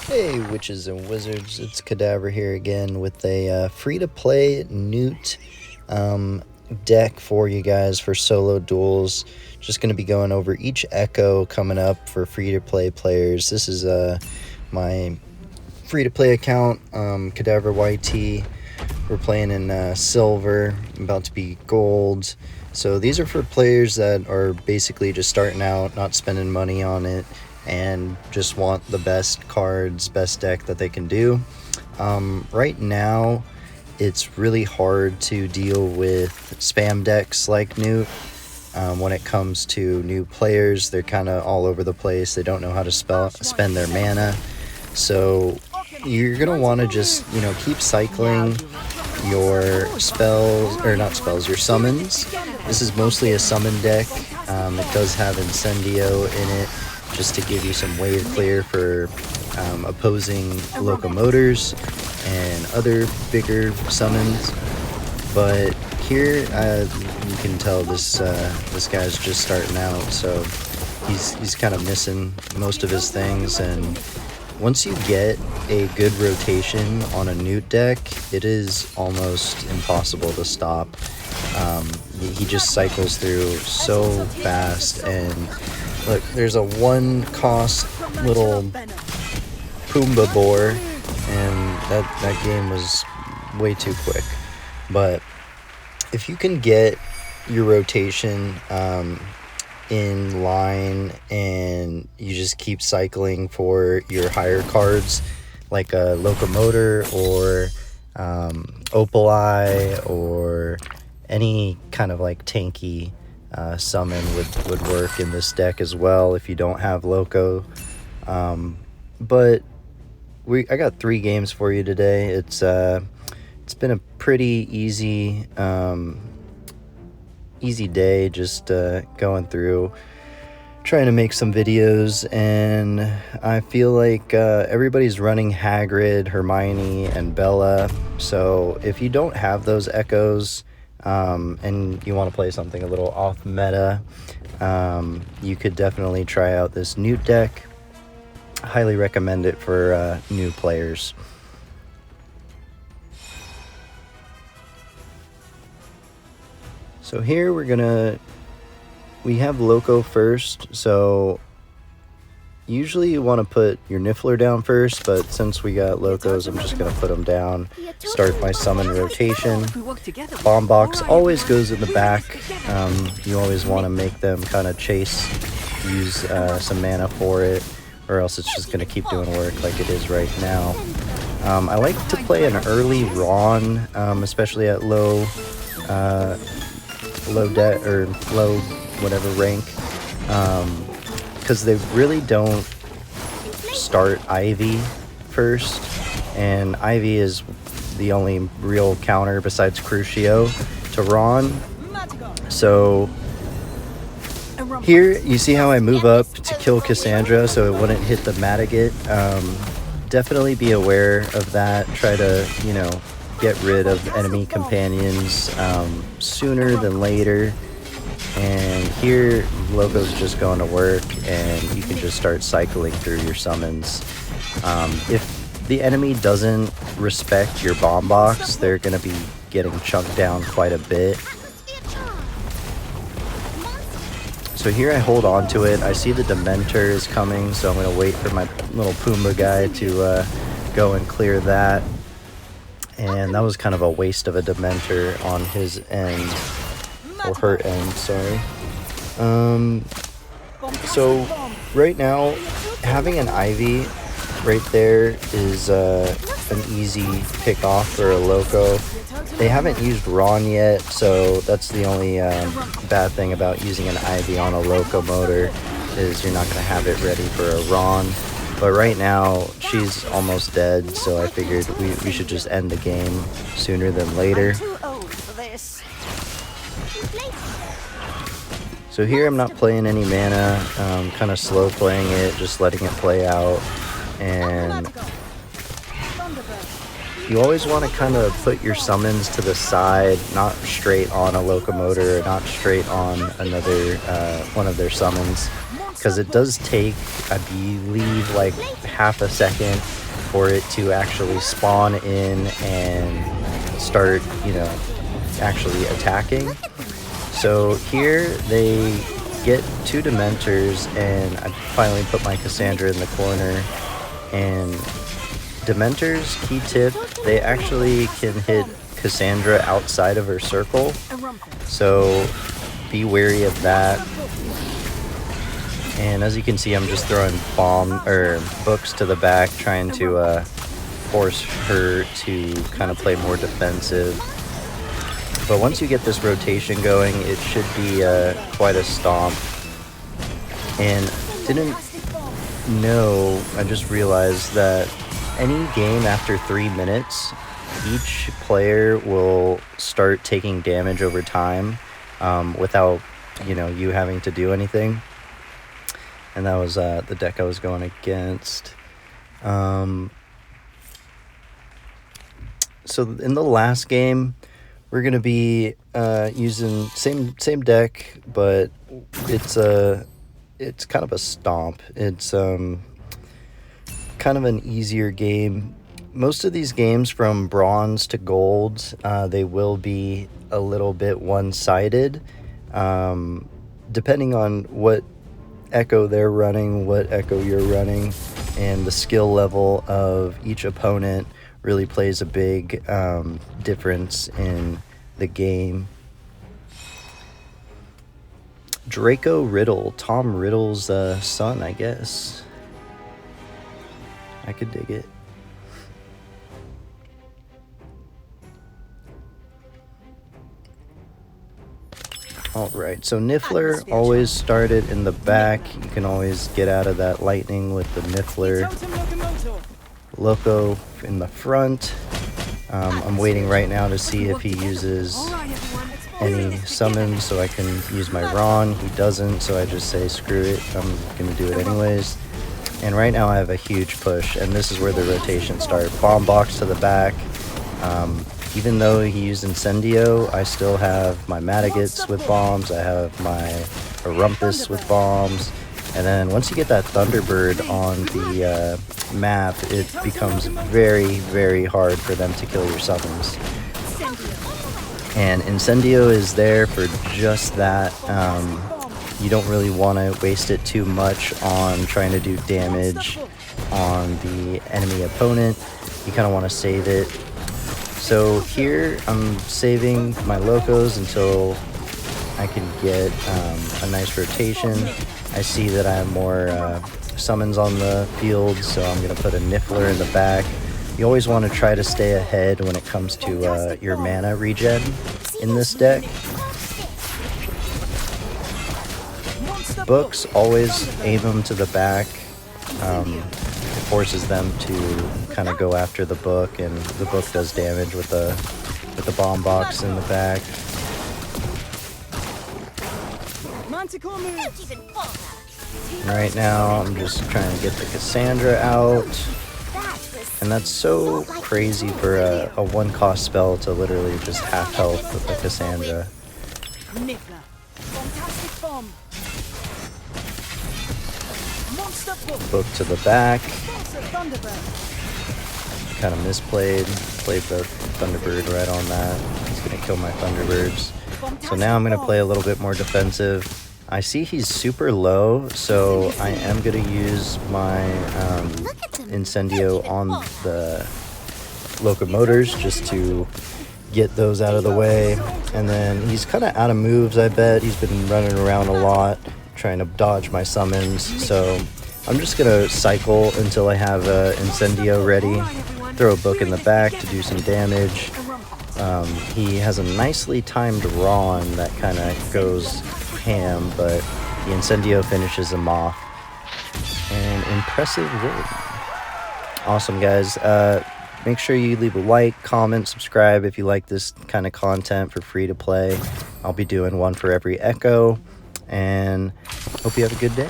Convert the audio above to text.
Hey witches and wizards, it's Kedavra here again with a free-to-play Newt deck for you guys for solo duels. Just going to be going over each echo coming up for free-to-play players. This is my free-to-play account, Kedavra YT. We're playing in silver, about to be gold. So these are for players that are basically just starting out, not spending money on it, and just want the best cards, best deck that they can do. Right now, it's really hard to deal with spam decks like Newt. When it comes to new players, they're kind of all over the place. They don't know how to spend their mana. So you're going to want to just, keep cycling your spells, or not spells, your summons. This is mostly a summon deck. It does have Incendio in it, just to give you some wave clear for opposing locomotors and other bigger summons. But here you can tell this guy's just starting out, so he's kind of missing most of his things. And once you get a good rotation on a Newt deck, it is almost impossible to stop. He just cycles through so fast, and look, there's a one cost little Pumbaa boar, and that game was way too quick. But if you can get your rotation in line and you just keep cycling for your higher cards, like a locomotor or Opal Eye or any kind of like tanky summon would work in this deck as well if you don't have Loco. But I got 3 games for you today. It's been a pretty easy day, just going through trying to make some videos, and I feel like everybody's running Hagrid, Hermione, and Bella. So if you don't have those echoes and you want to play something a little off meta, you could definitely try out this Newt deck. Highly recommend it for new players. So here we have Loco first, so usually you want to put your Niffler down first, but since we got Locos, I'm just going to put them down. Start my summon rotation. Bomb box always goes in the back. You always want to make them kind of use some mana for it, or else it's just going to keep doing work like it is right now. I like to play an early Ron, especially at low debt or low whatever rank, because they really don't start Ivy first, and Ivy is the only real counter besides Crucio to Ron. So here you see how I move up to kill Cassandra so it wouldn't hit the Mataget. Definitely be aware of that. Try to get rid of enemy companions sooner than later. And here Loco's just going to work, and you can just start cycling through your summons. If the enemy doesn't respect your bomb box, they're going to be getting chunked down quite a bit. So here I hold on to it. I see the Dementor is coming, so I'm going to wait for my little Pumbaa guy to go and clear that. And that was kind of a waste of a Dementor on his end, or her end, sorry. So right now, having an Ivy right there is an easy pick off for a Loco. They haven't used Ron yet, so that's the only bad thing about using an Ivy on a locomotor, is you're not going to have it ready for a Ron. But right now, she's almost dead, so I figured we should just end the game sooner than later. So here I'm not playing any mana, kind of slow playing it, just letting it play out. And you always want to kind of put your summons to the side, not straight on a locomotor, or not straight on another one of their summons, because it does take, I believe, like half a second for it to actually spawn in and start, you know, actually attacking. So here they get 2 Dementors, and I finally put my Cassandra in the corner. And Dementors, key tip, they actually can hit Cassandra outside of her circle, so be wary of that. And as you can see, I'm just throwing books to the back, trying to force her to kind of play more defensive. But once you get this rotation going, it should be quite a stomp. And didn't know, I just realized that any game after 3 minutes, each player will start taking damage over time without, you know, you having to do anything. And that was the deck I was going against. So in the last game, we're gonna be using same deck, but it's kind of a stomp. It's kind of an easier game. Most of these games from bronze to gold, they will be a little bit one-sided, depending on what echo they're running, what echo you're running, and the skill level of each opponent really plays a big difference in the game. Draco Riddle, Tom Riddle's son, I guess. I could dig it. Alright, so Niffler always started in the back. You can always get out of that lightning with the Niffler. Loco in the front. I'm waiting right now to see if he uses any summons so I can use my Ron. He doesn't, so I just say screw it, I'm gonna do it anyways. And right now I have a huge push, and this is where the rotation starts. Bomb box to the back. Even though he used Incendio, I still have my Matagats with bombs, I have my Rumpus with bombs, and then once you get that Thunderbird on the map, it becomes very, very hard for them to kill your summons. And Incendio is there for just that. You don't really want to waste it too much on trying to do damage on the enemy opponent. You kind of want to save it. So here I'm saving my Locos until I can get a nice rotation. I see that I have more summons on the field, so I'm going to put a Niffler in the back. You always want to try to stay ahead when it comes to your mana regen in this deck. Books, always aim them to the back. It forces them to kind of go after the book, and the book does damage with the bomb box in the back. Right now, I'm just trying to get the Cassandra out. And that's so crazy for a 1-cost spell to literally just half health with the Cassandra. Book to the back. Kind of misplayed. Played the Thunderbird right on that. He's going to kill my Thunderbirds. So now I'm going to play a little bit more defensive. I see he's super low, so I am going to use my Incendio on the Locomotors just to get those out of the way. And then he's kind of out of moves, I bet. He's been running around a lot, trying to dodge my summons. So I'm just going to cycle until I have Incendio ready. Throw a book in the back to do some damage. He has a nicely timed Ron that kind of goes ham, but the Incendio finishes him off. An impressive win. Awesome, guys. Make sure you leave a like, comment, subscribe if you like this kind of content for free to play. I'll be doing one for every echo, and hope you have a good day.